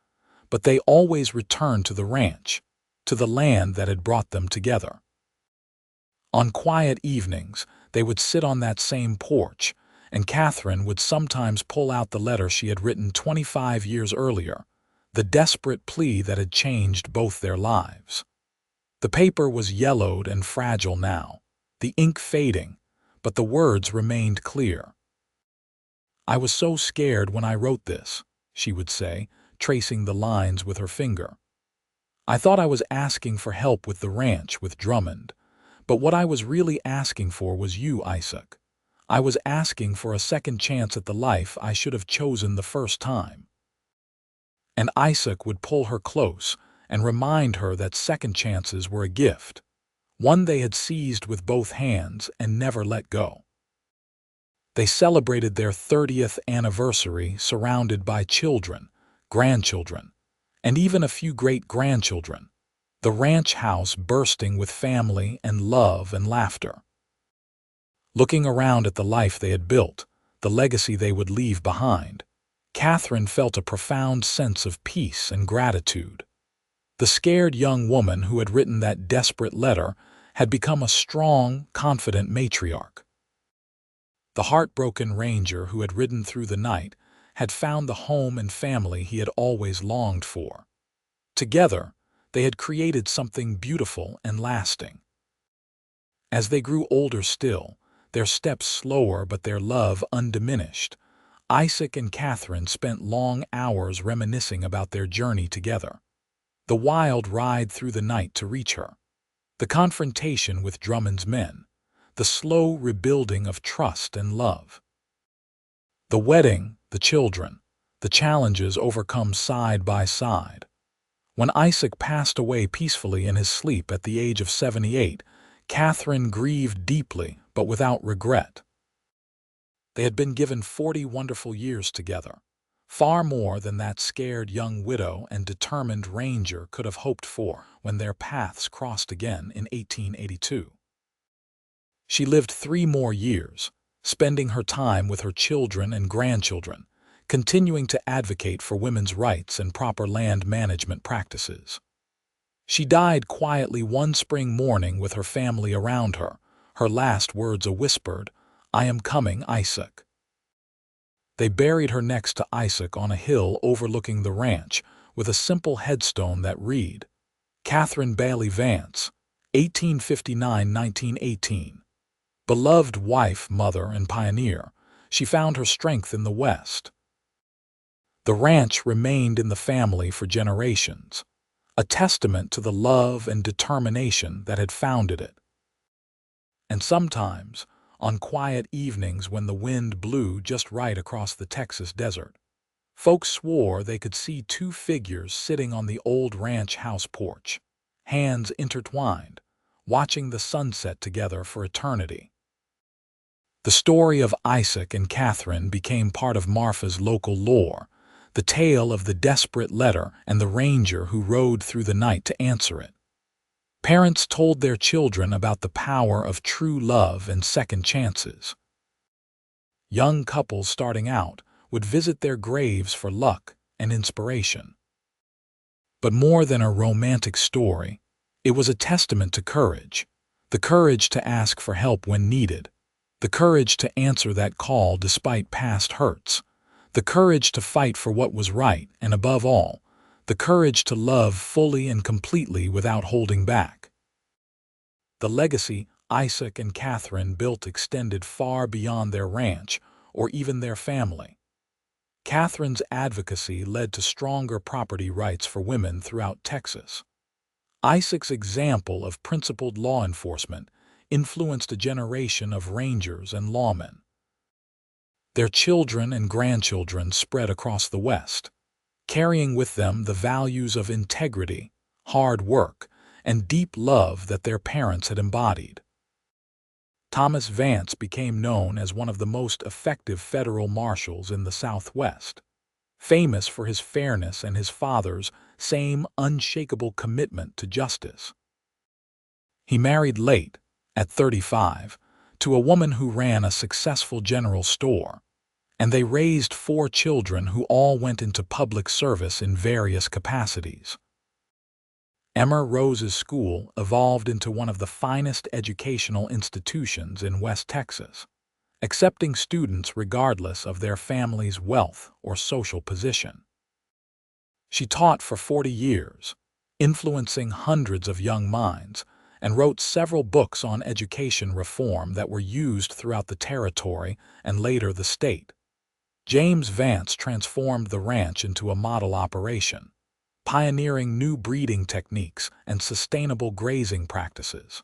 but they always returned to the ranch, to the land that had brought them together. On quiet evenings, they would sit on that same porch, and Katherine would sometimes pull out the letter she had written 25 years earlier, the desperate plea that had changed both their lives. The paper was yellowed and fragile now, the ink fading, but the words remained clear. "I was so scared when I wrote this," she would say, tracing the lines with her finger. "I thought I was asking for help with the ranch with Drummond, but what I was really asking for was you, Isaac. I was asking for a second chance at the life I should have chosen the first time." And Isaac would pull her close and remind her that second chances were a gift, one they had seized with both hands and never let go. They celebrated their 30th anniversary surrounded by children, grandchildren, and even a few great-grandchildren, the ranch house bursting with family and love and laughter. Looking around at the life they had built, the legacy they would leave behind, Katherine felt a profound sense of peace and gratitude. The scared young woman who had written that desperate letter had become a strong, confident matriarch. The heartbroken ranger who had ridden through the night had found the home and family he had always longed for. Together, they had created something beautiful and lasting. As they grew older still, their steps slower but their love undiminished, Isaac and Katherine spent long hours reminiscing about their journey together. The wild ride through the night to reach her, the confrontation with Drummond's men, the slow rebuilding of trust and love. The wedding, the children, the challenges overcome side by side. When Isaac passed away peacefully in his sleep at the age of 78, Katherine grieved deeply but without regret. They had been given 40 wonderful years together, far more than that scared young widow and determined ranger could have hoped for when their paths crossed again in 1882. She lived 3 more years, spending her time with her children and grandchildren, continuing to advocate for women's rights and proper land management practices. She died quietly one spring morning with her family around her, her last words a whispered, "I am coming, Isaac." They buried her next to Isaac on a hill overlooking the ranch with a simple headstone that read, "Katherine Bailey Vance, 1859–1918. Beloved wife, mother, and pioneer, she found her strength in the West." The ranch remained in the family for generations, a testament to the love and determination that had founded it. And sometimes, on quiet evenings when the wind blew just right across the Texas desert, folks swore they could see 2 figures sitting on the old ranch house porch, hands intertwined, watching the sunset together for eternity. The story of Isaac and Katherine became part of Marfa's local lore, the tale of the desperate letter and the ranger who rode through the night to answer it. Parents told their children about the power of true love and second chances. Young couples starting out would visit their graves for luck and inspiration. But more than a romantic story, it was a testament to courage, the courage to ask for help when needed, the courage to answer that call despite past hurts, the courage to fight for what was right, and above all, the courage to love fully and completely without holding back. The legacy Isaac and Katherine built extended far beyond their ranch or even their family. Katherine's advocacy led to stronger property rights for women throughout Texas. Isaac's example of principled law enforcement influenced a generation of rangers and lawmen. Their children and grandchildren spread across the West, carrying with them the values of integrity, hard work, and deep love that their parents had embodied. Thomas Vance became known as one of the most effective federal marshals in the Southwest, famous for his fairness and his father's same unshakable commitment to justice. He married late, at 35, to a woman who ran a successful general store, and they raised 4 children who all went into public service in various capacities. Emma Rose's school evolved into one of the finest educational institutions in West Texas, accepting students regardless of their family's wealth or social position. She taught for 40 years, influencing hundreds of young minds, and wrote several books on education reform that were used throughout the territory and later the state. James Vance transformed the ranch into a model operation, pioneering new breeding techniques and sustainable grazing practices.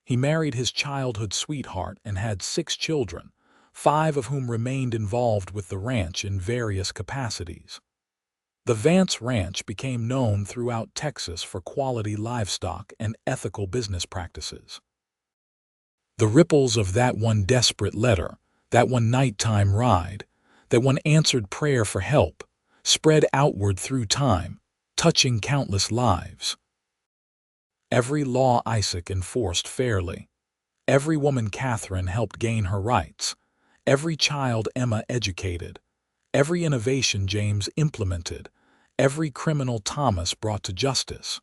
He married his childhood sweetheart and had 6 children, 5 of whom remained involved with the ranch in various capacities. The Vance Ranch became known throughout Texas for quality livestock and ethical business practices. The ripples of that one desperate letter, that one nighttime ride, that one answered prayer for help, spread outward through time, touching countless lives. Every law Isaac enforced fairly. Every woman Katherine helped gain her rights. Every child Emma educated. Every innovation James implemented. Every criminal Thomas brought to justice.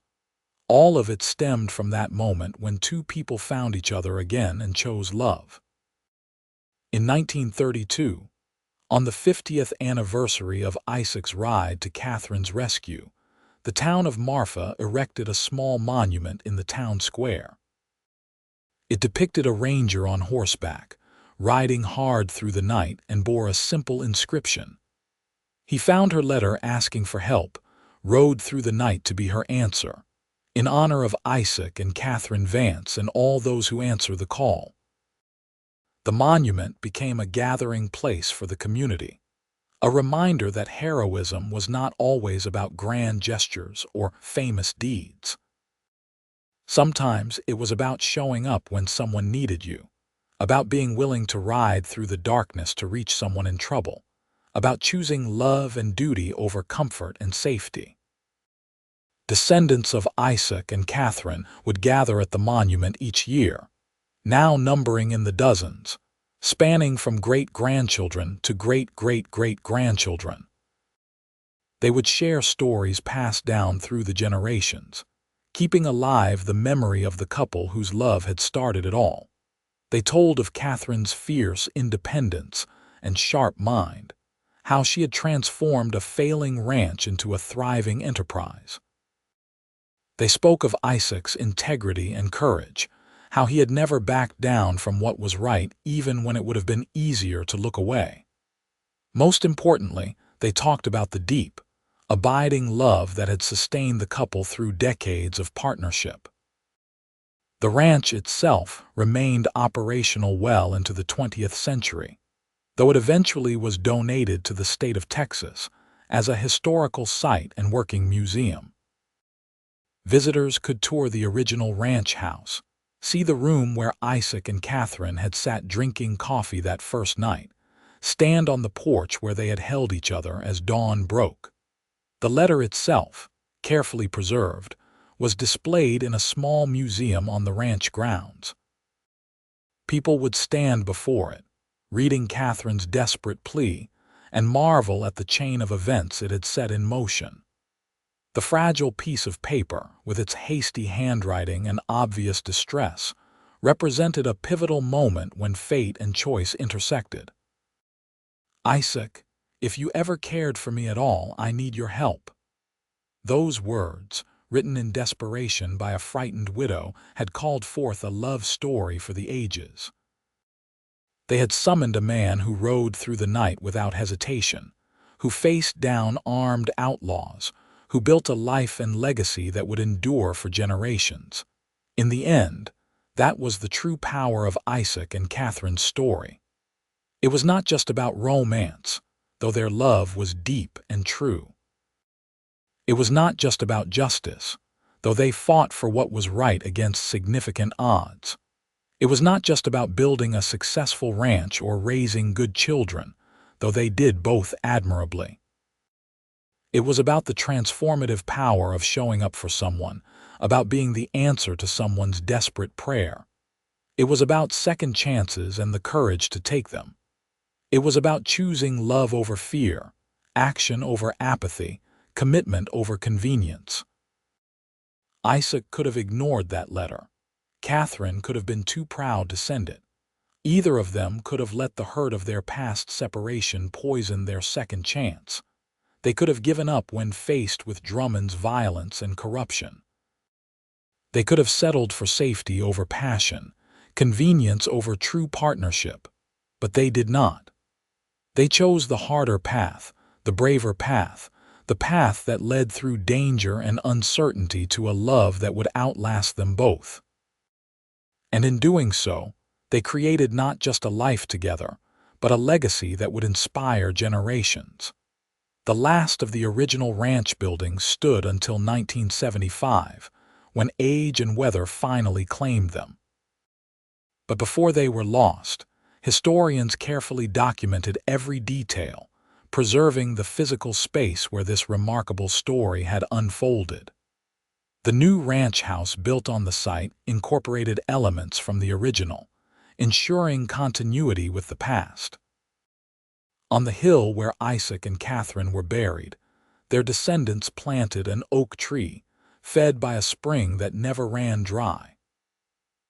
All of it stemmed from that moment when 2 people found each other again and chose love. In 1932, on the 50th anniversary of Isaac's ride to Katherine's rescue, the town of Marfa erected a small monument in the town square. It depicted a ranger on horseback, riding hard through the night, and bore a simple inscription. He found her letter asking for help, rode through the night to be her answer, in honor of Isaac and Katherine Vance and all those who answer the call. The monument became a gathering place for the community, a reminder that heroism was not always about grand gestures or famous deeds. Sometimes it was about showing up when someone needed you, about being willing to ride through the darkness to reach someone in trouble, about choosing love and duty over comfort and safety. Descendants of Isaac and Katherine would gather at the monument each year, now numbering in the dozens, spanning from great-grandchildren to great-great-great-grandchildren. They would share stories passed down through the generations, keeping alive the memory of the couple whose love had started it all. They told of Katherine's fierce independence and sharp mind, how she had transformed a failing ranch into a thriving enterprise. They spoke of Isaac's integrity and courage, how he had never backed down from what was right even when it would have been easier to look away. Most importantly, they talked about the deep, abiding love that had sustained the couple through decades of partnership. The ranch itself remained operational well into the 20th century, though it eventually was donated to the state of Texas as a historical site and working museum. Visitors could tour the original ranch house, see the room where Isaac and Katherine had sat drinking coffee that first night, stand on the porch where they had held each other as dawn broke. The letter itself, carefully preserved, was displayed in a small museum on the ranch grounds. People would stand before it, reading Katherine's desperate plea, and marvel at the chain of events it had set in motion. The fragile piece of paper, with its hasty handwriting and obvious distress, represented a pivotal moment when fate and choice intersected. "Isaac, if you ever cared for me at all, I need your help." Those words, written in desperation by a frightened widow, had called forth a love story for the ages. They had summoned a man who rode through the night without hesitation, who faced down armed outlaws, who built a life and legacy that would endure for generations. In the end, that was the true power of Isaac and Katherine's story. It was not just about romance, though their love was deep and true. It was not just about justice, though they fought for what was right against significant odds. It was not just about building a successful ranch or raising good children, though they did both admirably. It was about the transformative power of showing up for someone, about being the answer to someone's desperate prayer. It was about second chances and the courage to take them. It was about choosing love over fear, action over apathy, commitment over convenience. Isaac could have ignored that letter. Katherine could have been too proud to send it. Either of them could have let the hurt of their past separation poison their second chance. They could have given up when faced with Drummond's violence and corruption. They could have settled for safety over passion, convenience over true partnership. But they did not. They chose the harder path, the braver path, the path that led through danger and uncertainty to a love that would outlast them both. And in doing so, they created not just a life together, but a legacy that would inspire generations. The last of the original ranch buildings stood until 1975, when age and weather finally claimed them. But before they were lost, historians carefully documented every detail, preserving the physical space where this remarkable story had unfolded. The new ranch house built on the site incorporated elements from the original, ensuring continuity with the past. On the hill where Isaac and Katherine were buried, their descendants planted an oak tree, fed by a spring that never ran dry.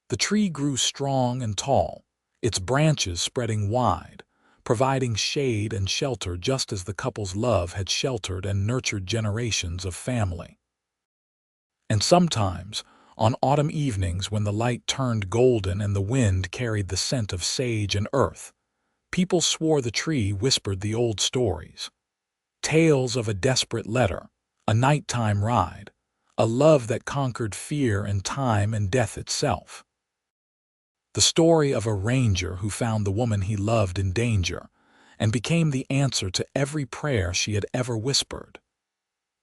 The tree grew strong and tall, its branches spreading wide, providing shade and shelter just as the couple's love had sheltered and nurtured generations of family. And sometimes, on autumn evenings when the light turned golden and the wind carried the scent of sage and earth, people swore the tree whispered the old stories. Tales of a desperate letter, a nighttime ride, a love that conquered fear and time and death itself. The story of a ranger who found the woman he loved in danger and became the answer to every prayer she had ever whispered.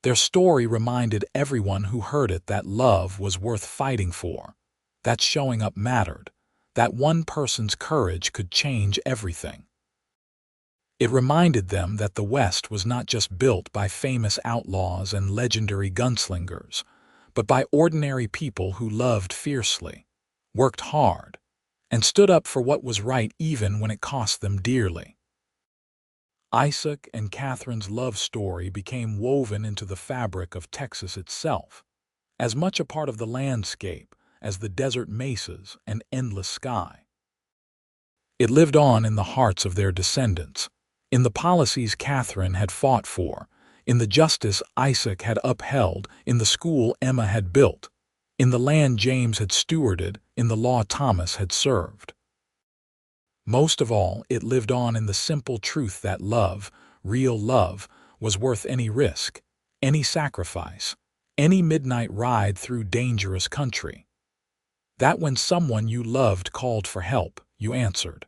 Their story reminded everyone who heard it that love was worth fighting for, that showing up mattered, that one person's courage could change everything. It reminded them that the West was not just built by famous outlaws and legendary gunslingers, but by ordinary people who loved fiercely, worked hard, and stood up for what was right even when it cost them dearly. Isaac and Katherine's love story became woven into the fabric of Texas itself, as much a part of the landscape as the desert mesas and endless sky. It lived on in the hearts of their descendants, in the policies Katherine had fought for, in the justice Isaac had upheld, in the school Emma had built, in the land James had stewarded, in the law Thomas had served. Most of all, it lived on in the simple truth that love, real love, was worth any risk, any sacrifice, any midnight ride through dangerous country. That when someone you loved called for help, you answered.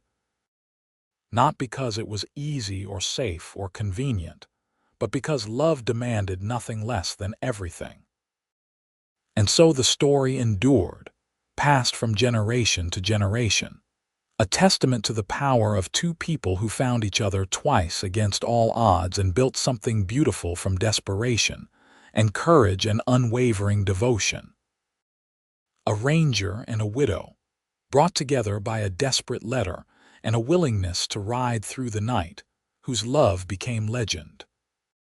Not because it was easy or safe or convenient, but because love demanded nothing less than everything. And so the story endured, passed from generation to generation, a testament to the power of two people who found each other twice against all odds and built something beautiful from desperation and courage and unwavering devotion. A ranger and a widow, brought together by a desperate letter and a willingness to ride through the night, whose love became legend.